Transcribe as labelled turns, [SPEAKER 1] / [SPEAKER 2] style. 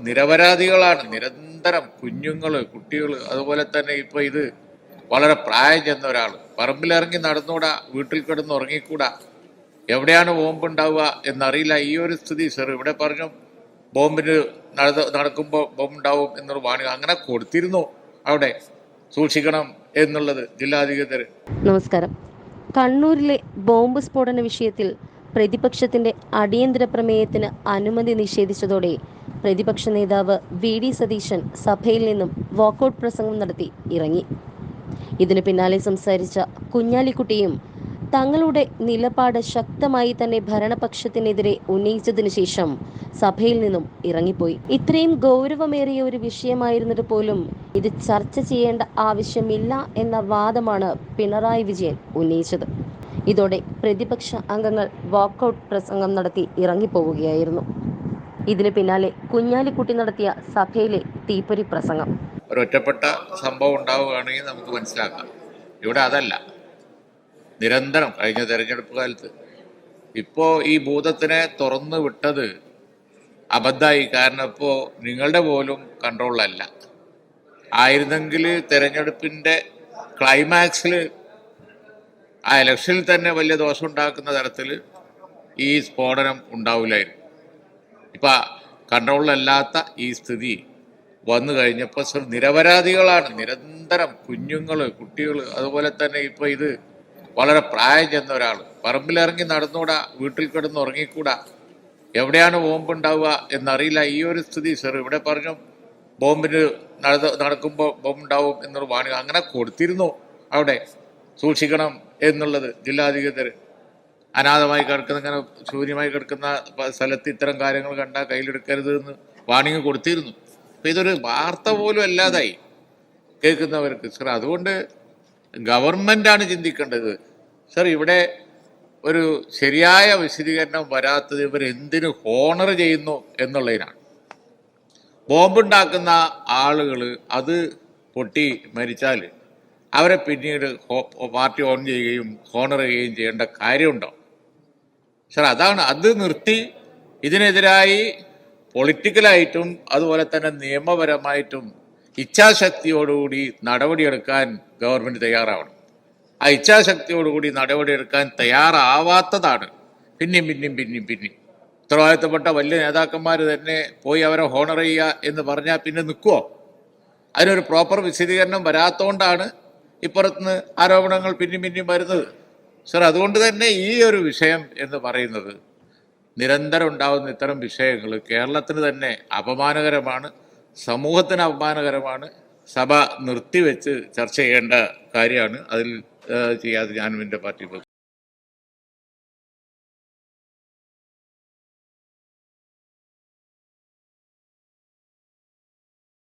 [SPEAKER 1] നിരപരാധികളാണ് നിരന്തരം കുഞ്ഞുങ്ങൾ, കുട്ടികൾ. അതുപോലെ തന്നെ ഇപ്പൊ ഇത് വളരെ പ്രായം ചെന്ന ഒരാൾ പറമ്പിലിറങ്ങി നടന്നുകൂടാ, വീട്ടിൽ കിടന്ന് ഉറങ്ങിക്കൂടാ, എവിടെയാണ് ബോംബുണ്ടാവുക എന്നറിയില്ല. ഈ ഒരു സ്ഥിതി സർ ഇവിടെ പറഞ്ഞു ബോംബിന് നടക്കുമ്പോൾ ബോംബുണ്ടാവും എന്നുള്ള വാണി അങ്ങനെ കൊടുത്തിരുന്നു. അവിടെ സൂക്ഷിക്കണം എന്നുള്ളത് ജില്ലാധികൃതർ.
[SPEAKER 2] നമസ്കാരം. കണ്ണൂരിലെ ബോംബ് സ്ഫോടന വിഷയത്തിൽ പ്രതിപക്ഷത്തിന്റെ അടിയന്തര പ്രമേയത്തിന് അനുമതി നിഷേധിച്ചതോടെ പ്രതിപക്ഷ നേതാവ് വി.ഡി. സതീശൻ സഭയിൽ നിന്നും വാക്കൌട്ട് പ്രസംഗം നടത്തി ഇറങ്ങി. ഇതിനു പിന്നാലെ സംസാരിച്ച കുഞ്ഞാലിക്കുട്ടിയും തങ്ങളുടെ നിലപാട് ശക്തമായി തന്നെ ഭരണപക്ഷത്തിനെതിരെ ഉന്നയിച്ചതിനു ശേഷം സഭയിൽ നിന്നും ഇറങ്ങിപ്പോയി. ഇത്രയും ഗൗരവമേറിയ ഒരു വിഷയമായിരുന്നിട്ട് പോലും ഇത് ചർച്ച ചെയ്യേണ്ട ആവശ്യമില്ല എന്ന വാദമാണ് പിണറായി വിജയൻ ഉന്നയിച്ചത്. ഇതോടെ പ്രതിപക്ഷ അംഗങ്ങൾ വാക്കൌട്ട് പ്രസംഗം നടത്തി ഇറങ്ങിപ്പോവുകയായിരുന്നു. ഇതിനു പിന്നാലെ കുഞ്ഞാലിക്കുട്ടി നടത്തിയ സഭയിലെ തീപ്പൊരി പ്രസംഗം.
[SPEAKER 1] ഒരൊറ്റപ്പെട്ട സംഭവം ഉണ്ടാവുകയാണെങ്കിൽ നമുക്ക് മനസ്സിലാക്കാം. ഇവിടെ അതല്ല, നിരന്തരം കഴിഞ്ഞ തെരഞ്ഞെടുപ്പ് കാലത്ത് ഇപ്പോൾ ഈ ഭൂതത്തിനെ തുറന്നു വിട്ടത് അബദ്ധമായി. കാരണം ഇപ്പോൾ നിങ്ങളുടെ പോലും കൺട്രോളിലല്ല. ആയിരുന്നെങ്കിൽ തെരഞ്ഞെടുപ്പിൻ്റെ ക്ലൈമാക്സിൽ ആ ഇലക്ഷനിൽ തന്നെ വലിയ ദോഷം ഉണ്ടാക്കുന്ന തരത്തിൽ ഈ സ്ഫോടനം ഉണ്ടാവില്ലായിരുന്നു. ഇപ്പം കൺട്രോളിലല്ലാത്ത ഈ സ്ഥിതി വന്നു കഴിഞ്ഞപ്പോൾ സർ നിരപരാധികളാണ് നിരന്തരം കുഞ്ഞുങ്ങൾ, കുട്ടികൾ. അതുപോലെ തന്നെ ഇപ്പം ഇത് വളരെ പ്രായം ചെന്ന ഒരാൾ പറമ്പിലിറങ്ങി നടന്നുകൂടാ, വീട്ടിൽ കിടന്ന് ഉറങ്ങിക്കൂടാ, എവിടെയാണ് ബോംബുണ്ടാവുക എന്നറിയില്ല. ഈ ഒരു സ്ഥിതി സർ ഇവിടെ പറഞ്ഞു ബോംബിന് നടക്കുമ്പോൾ ബോംബുണ്ടാവും എന്നുള്ള വാണി അങ്ങനെ കൊടുത്തിരുന്നു. അവിടെ സൂക്ഷിക്കണം എന്നുള്ളത് ജില്ലാധികൃതർ. അനാഥമായി കിടക്കുന്ന, ഇങ്ങനെ ശൂന്യമായി കിടക്കുന്ന സ്ഥലത്ത് ഇത്തരം കാര്യങ്ങൾ കണ്ടാൽ കയ്യിലെടുക്കരുത് എന്ന് വാണിംഗ് കൊടുത്തിരുന്നു. അപ്പം ഇതൊരു വാർത്ത പോലും അല്ലാതായി കേൾക്കുന്നവർക്ക്. സർ അതുകൊണ്ട് ഗവൺമെൻറ്റാണ് ചിന്തിക്കേണ്ടത്. സർ ഇവിടെ ഒരു ശരിയായ വിശദീകരണം വരാത്തത് ഇവരെന്തിനു ഹോണർ ചെയ്യുന്നു എന്നുള്ളതിനാണ്. ബോംബുണ്ടാക്കുന്ന ആളുകൾ അത് പൊട്ടി മരിച്ചാൽ അവരെ പിന്നീട് പാർട്ടി ഓൺ ചെയ്യുകയും ഹോണർ ചെയ്യുകയും ചെയ്യേണ്ട കാര്യമുണ്ടോ? സർ അതാണ്. അത് നിർത്തി ഇതിനെതിരായി പൊളിറ്റിക്കലായിട്ടും അതുപോലെ തന്നെ നിയമപരമായിട്ടും ഇച്ഛാശക്തിയോടുകൂടി നടപടിയെടുക്കാൻ ഗവൺമെൻറ് തയ്യാറാവണം. ആ ഇച്ഛാശക്തിയോടുകൂടി നടപടിയെടുക്കാൻ തയ്യാറാവാത്തതാണ് പിന്നെയും ഉത്തരവാദിത്തപ്പെട്ട വലിയ നേതാക്കന്മാർ തന്നെ പോയി അവരെ ഹോണർ ചെയ്യുക എന്ന് പറഞ്ഞാൽ പിന്നെ നിൽക്കുമോ? അതിനൊരു പ്രോപ്പർ വിശദീകരണം വരാത്തതുകൊണ്ടാണ് ഇപ്പുറത്തുനിന്ന് ആരോപണങ്ങൾ പിന്നെയും വരുന്നത്. സർ അതുകൊണ്ട് തന്നെ ഈ ഒരു വിഷയം എന്ന് പറയുന്നത് നിരന്തരം ഉണ്ടാകുന്ന ഇത്തരം വിഷയങ്ങൾ കേരളത്തിന് തന്നെ അപമാനകരമാണ്, സമൂഹത്തിന് അപമാനകരമാണ്. സഭ നിർത്തിവെച്ച് ചർച്ച ചെയ്യേണ്ട കാര്യമാണ്. അതിൽ ചെയ്യാതെ ഞാനും എൻ്റെ പാർട്ടി